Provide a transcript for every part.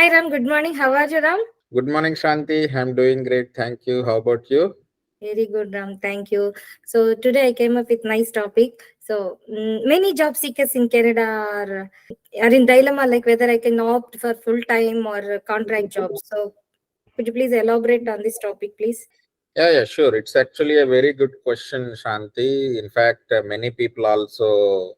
Hi Ram, good morning. How are you, Ram? Good morning, Shanti. I'm doing great. Thank you. How about you? Very good, Ram. Thank you. So today I came up with nice topic. So many job seekers in Canada are in dilemma like whether I can opt for full time or contract jobs. So could you please elaborate on this topic, please? Yeah, sure. It's actually a very good question, Shanti. In fact, many people also,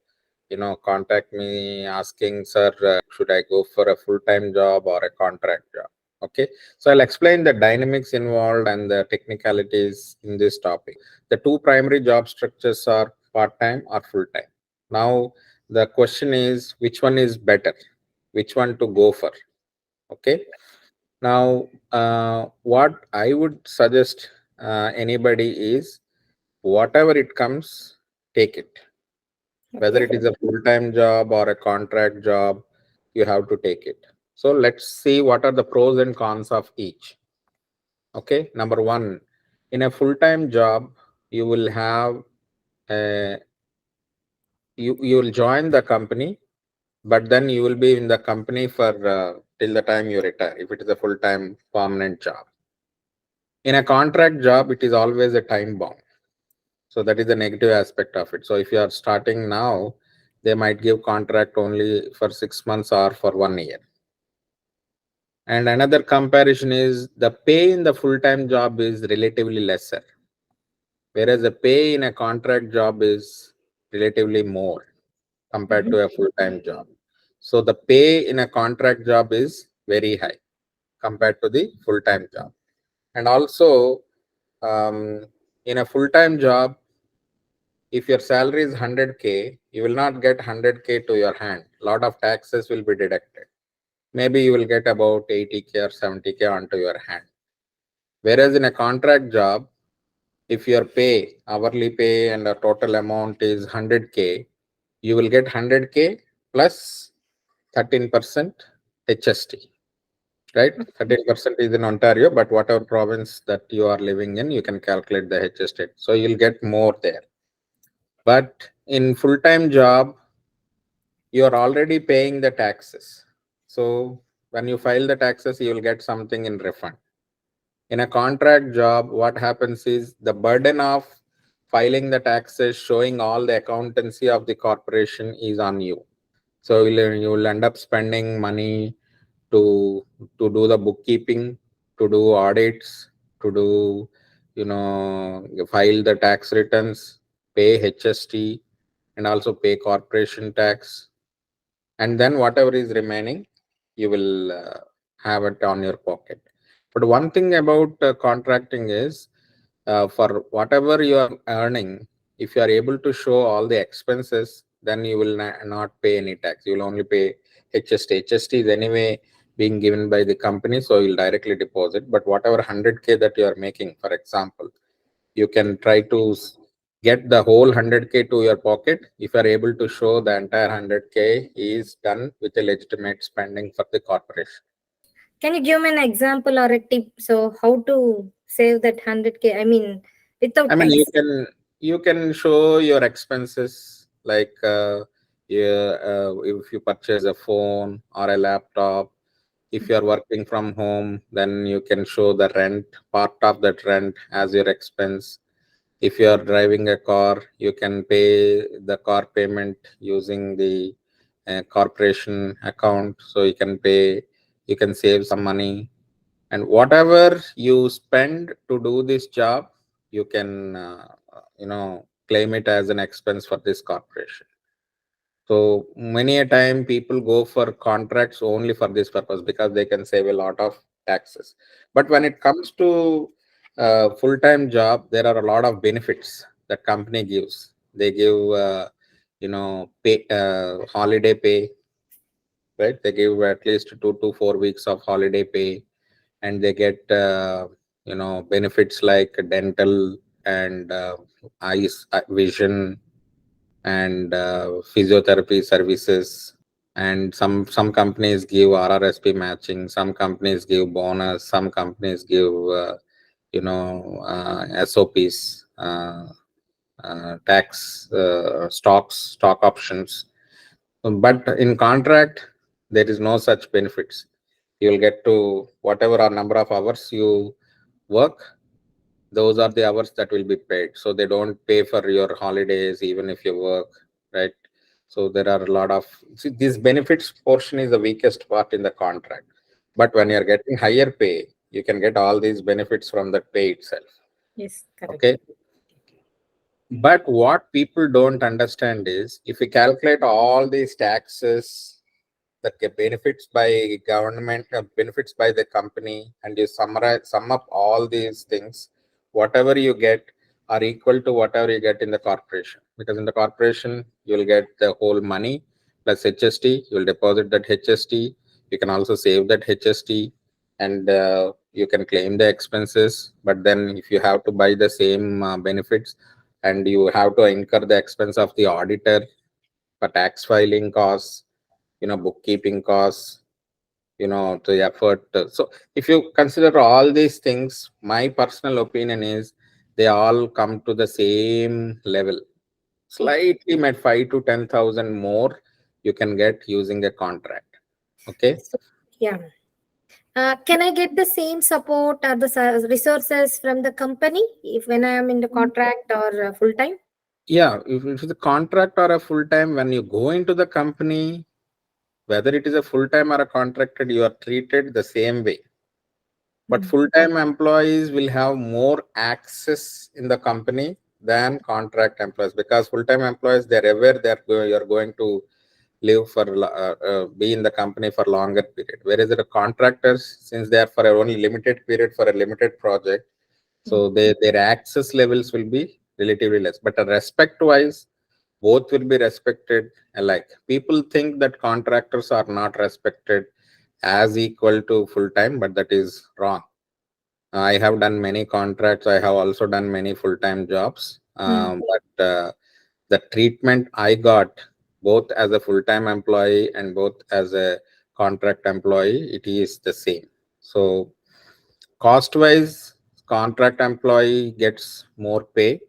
contact me asking, sir, should I go for a full-time job or a contract job? Okay. So I'll explain the dynamics involved and the technicalities in this topic. The two primary job structures are part-time or full-time. Now, the question is, which one is better? Which one to go for? Okay. Now, what I would suggest anybody is whatever it comes, take it. Whether Okay. it is a full-time job or a contract job, you have to take it. So let's see what are the pros and cons of each. Okay, number one, in a full-time job, you will have a, you will join the company, but then you will be in the company for till the time you retire. If it is a full-time permanent job. In a contract job, it is always a time bound. So that is the negative aspect of it. So if you are starting now, they might give contract only for 6 months or for 1 year. And another comparison is the pay in the full-time job is relatively lesser, whereas the pay in a contract job is relatively more compared Mhm. to a full-time job. So the pay in a contract job is very high compared to the full-time job. And also, in a full-time job, if your salary is 100K, you will not get 100K to your hand. A lot of taxes will be deducted. Maybe you will get about 80K or 70K onto your hand. Whereas in a contract job, if your pay, hourly pay and the total amount is 100K, you will get 100K plus 13% HST, right? 13% is in Ontario, but whatever province that you are living in, you can calculate the HST. So you'll get more there. But in full-time job, you are already paying the taxes. So when you file the taxes, you will get something in refund. In a contract job, what happens is the burden of filing the taxes, showing all the accountancy of the corporation is on you. So you will end up spending money to do the bookkeeping, to do audits, to do file the tax returns, pay HST, and also pay corporation tax, and then whatever is remaining you will have it on your pocket. But one thing about contracting is for whatever you are earning, if you are able to show all the expenses, then you will not pay any tax. You will only pay HST is anyway being given by the company, so you'll directly deposit. But whatever 100K that you are making, for example, you can try to get the whole 100K to your pocket if you are able to show the entire 100K is done with a legitimate spending for the corporation. Can you give me an example or a tip? So how to save that 100K? I mean, I without mean, tax. you can show your expenses like yeah, if you purchase a phone or a laptop. If you are working from home, then you can show the rent, part of that rent as your expense. If you are driving a car, you can pay the car payment using the corporation account. So you can save some money. And whatever you spend to do this job, you can, claim it as an expense for this corporation. So many a time people go for contracts only for this purpose because they can save a lot of taxes. But when it comes to full-time job, there are a lot of benefits that company gives. They give, pay, holiday pay, right? They give at least 2 to 4 weeks of holiday pay, and they get, benefits like dental and eyes, vision, and physiotherapy services. And some companies give RRSP matching, some companies give bonus, some companies give SOPs, tax, stock options. But in contract there is no such benefits. You will get to whatever our number of hours you work, those are the hours that will be paid. So they don't pay for your holidays even if you work, right? So there are a lot of, see, this benefits portion is the weakest part in the contract. But when you're getting higher pay, you can get all these benefits from that pay itself. Yes, correct. Okay. But what people don't understand is if we calculate all these taxes that get benefits by government, benefits by the company, and you sum up all these things, whatever you get are equal to whatever you get in the corporation. Because in the corporation, you'll get the whole money plus HST. You'll deposit that HST. You can also save that HST, and you can claim the expenses. But then, if you have to buy the same benefits, and you have to incur the expense of the auditor for tax filing costs, bookkeeping costs, the effort. So if you consider all these things, my personal opinion is they all come to the same level. Okay. Slightly met 5 to 10,000 more you can get using a contract. Okay. So, yeah. Can I get the same support or the resources from the company if when I am in the contract or full time? Yeah, if it's a contract or a full time, when you go into the company, whether it is a full time or a contracted, you are treated the same way. But Mm. full-time employees will have more access in the company than contract employees, because full-time employees, they're aware you're going to live for be in the company for longer period. Whereas the contractors, since they are for a only limited period for a limited project, Mm. so their access levels will be relatively less. But respect-wise, both will be respected alike. People think that contractors are not respected as equal to full-time, but that is wrong. I have done many contracts. I have also done many full-time jobs. Mm. But the treatment I got both as a full-time employee and both as a contract employee, it is the same. So cost-wise, contract employee gets more pay.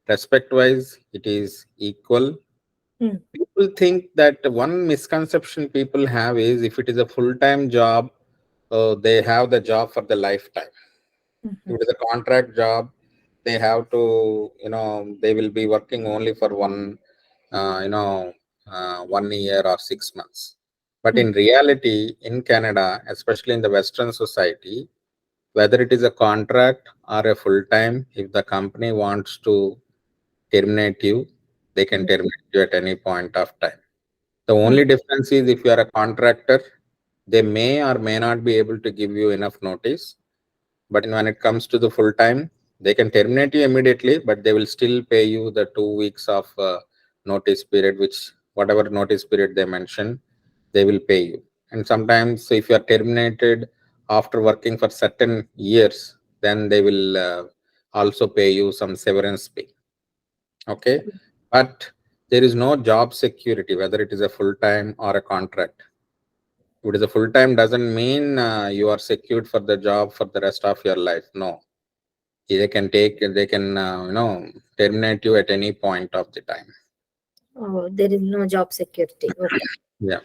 Respect-wise, it is equal. Mm. People think that one misconception people have is if it is a full-time job, they have the job for the lifetime. If Mhm. it is a contract job, they have to, they will be working only for uh, you know 1 year or 6 months. But Mm. in reality, in Canada, especially in the Western society, whether it is a contract or a full time, if the company wants to terminate you, they can Mm. terminate you at any point of time. The Mm. only difference is if you are a contractor, they may or may not be able to give you enough notice. But when it comes to the full time, they can terminate you immediately, but they will still pay you the 2 weeks of notice period, which whatever notice period they mention, they will pay you. And sometimes, if you are terminated after working for certain years, then they will also pay you some severance pay. Okay, but there is no job security whether it is a full time or a contract. If it is a full time, doesn't mean you are secured for the job for the rest of your life. No, they can terminate you at any point of the time. Oh, there is no job security. Okay. Yeah.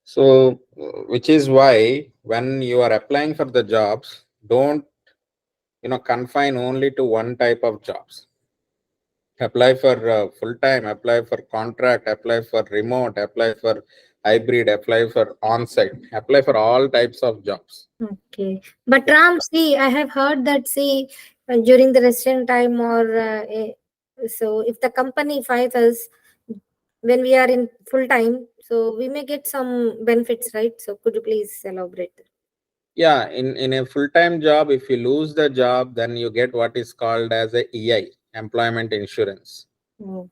So which is why when you are applying for the jobs, don't confine only to one type of jobs. Apply for full time, apply for contract, apply for remote, apply for hybrid, apply for on site, apply for all types of jobs. Okay. But Ram, see, I have heard that, see, during the restaurant time or so, if the company fires us when we are in full time, so we may get some benefits, right? So could you please elaborate? Yeah, in a full time job, if you lose the job, then you get what is called as a EI, employment insurance. Oh,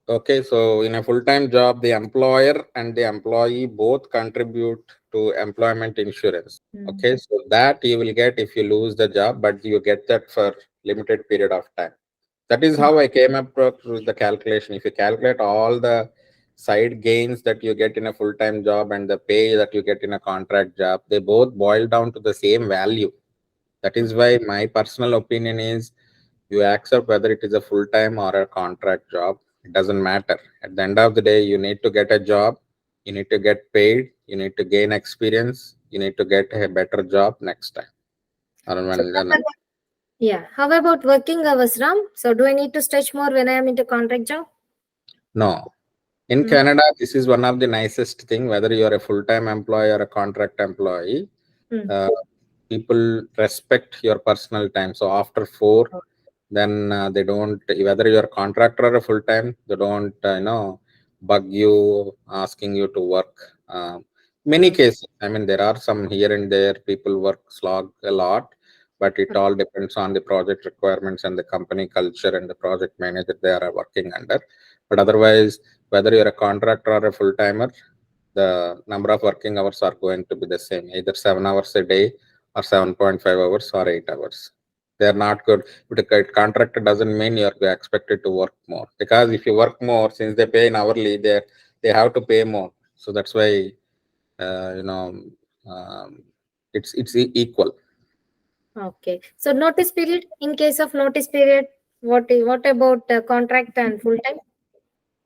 Okay, so in a full-time job, the employer and the employee both contribute to employment insurance. mm, Okay, so that you will get if you lose the job, but you get that for limited period of time. That is mm, how I came up with the calculation. If you calculate all the side gains that you get in a full-time job and the pay that you get in a contract job, they both boil down to the same value. That is why my personal opinion is you accept whether it is a full time or a contract job. It doesn't matter. At the end of the day, you need to get a job, you need to get paid, you need to gain experience, you need to get a better job next time. Or So when how about, yeah, how about working hours, Ram? So do I need to stretch more when I am into contract job? no. In Mm, Canada, this is one of the nicest thing, whether you are a full-time employee or a contract employee, mm. uh, people respect your personal time. So after 4, then they don't, whether you're a contractor or a full-time, they don't, bug you, asking you to work. Many Oh, cases, I mean, there are some here and there, people work slog a lot, but it all depends on the project requirements and the company culture and the project manager they are working under. But otherwise, whether you're a contractor or a full-timer, the number of working hours are going to be the same, either 7 hours a day or 7.5 hours or 8 hours. They are not good. But a contractor doesn't mean you are expected to work more, because if you work more, since they pay in hourly, they have to pay more. So that's why uh, you know um, it's equal. okay. So notice period, in case of notice period, what about contract and full time?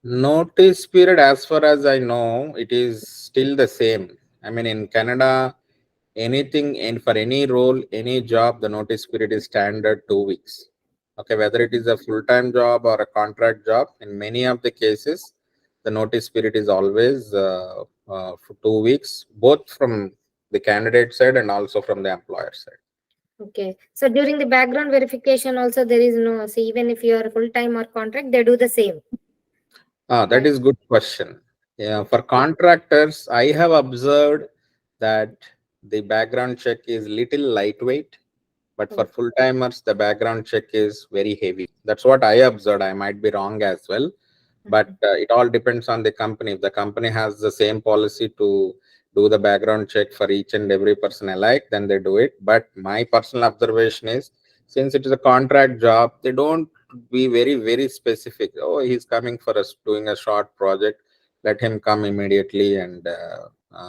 Notice period, as far as I know, it is still the same. I mean, in Canada, anything and for any role, any job, the notice period is standard 2 weeks. Okay, whether it is a full-time job or a contract job, in many of the cases, the notice period is always for 2 weeks, both from the candidate side and also from the employer side. Okay. So during the background verification also there is no, so even if you are full time or contract, they do the same. That is good question. Yeah, for contractors, I have observed that the background check is little lightweight, but for Oh, full timers, the background check is very heavy. That's what I observed. I might be wrong as well, but mhm. it all depends on the company. If the company has the same policy to do the background check for each and every person alike, then they do it. But my personal observation is, since it is a contract job, they don't be very specific. Oh, he's coming for us doing a short project, let him come immediately and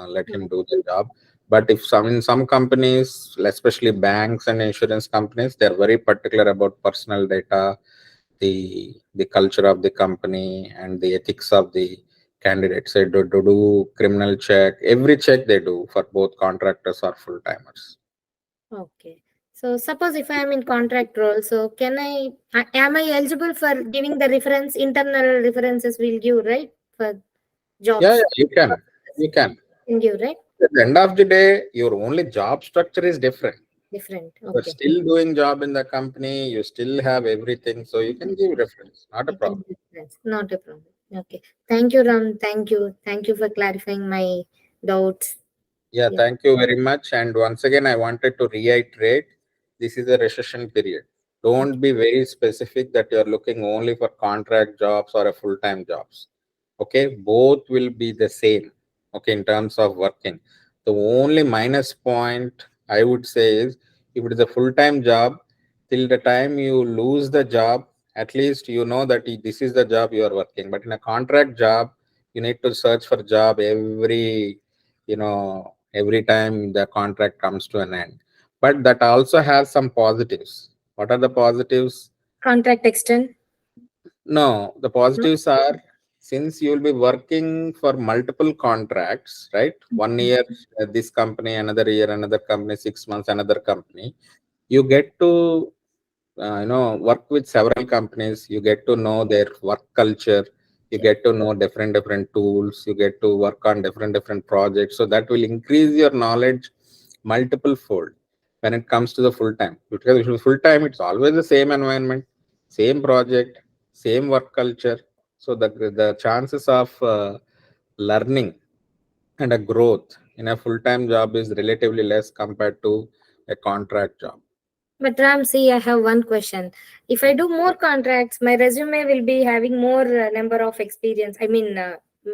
let him do the job. But if some, in some companies, especially banks and insurance companies, they're very particular about personal data, the culture of the company and the ethics of the candidates. They do criminal check, every check they do for both contractors or full timers. Okay. So suppose if I am in contract role, so can am I eligible for giving the reference, internal references will give, right? For Yeah, jobs. you can. You can. Can give, right? At the end of the day, your only job structure is different. Different. You're Okay. still doing job in the company, you still have everything, so you can give reference, not a I can problem. give reference. Not a problem. Okay. Thank you, Ram. Thank you. Thank you for clarifying my doubts. Yeah, Yeah. thank you very much. And once again, I wanted to reiterate, this is a recession period. Okay. Don't be very specific that you're looking only for contract jobs or a full-time jobs. Okay, both will be the same. Okay, in terms of working. The only minus point I would say is, if it is a full-time job, till the time you lose the job, at least you know that this is the job you are working. But in a contract job, you need to search for job every time the contract comes to an end. But that also has some positives. What are the positives? Contract extend. No, the No? positives are, since you will be working for multiple contracts, right? 1 year this company, another year another company, 6 months another company. You get to work with several companies. You get to know their work culture. You Yeah. get to know different tools. You get to work on different projects. So that will increase your knowledge multiple fold when it comes to the full time. Because if it's full time, it's always the same environment, same project, same work culture. So the chances of learning and a growth in a full time job is relatively less compared to a contract job. But Ram, see, I have one question. If I do more contracts, my resume will be having more number of experience. I mean,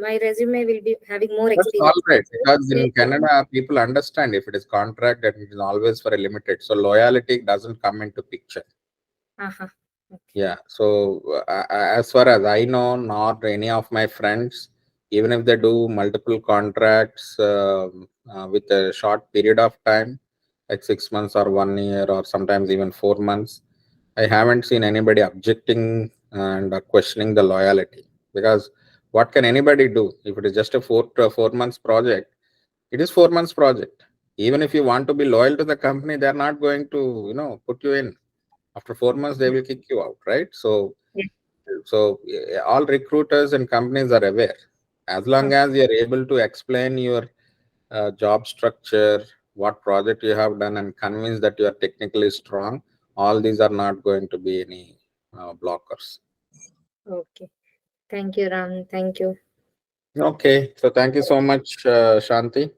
my resume will be having more That's all experience. right, So, because in Canada, people understand if it is contract that it is always for a limited. So loyalty doesn't come into picture. uh-huh. Okay. Yeah. So as far as I know, not any of my friends, even if they do multiple contracts with a short period of time, like 6 months or 1 year or sometimes even 4 months, I haven't seen anybody objecting and questioning the loyalty. Because what can anybody do if it is just a 4 months project? It is 4 months project. Even if you want to be loyal to the company, they're not going to, put you in. After 4 months, they will kick you out, right? Yes. All recruiters and companies are aware. As long Okay. as you're able to explain your job structure, what project you have done, and convince that you are technically strong, all these are not going to be any blockers. Okay. Thank you, Ram. Thank you. Okay, so thank you so much, Shanti.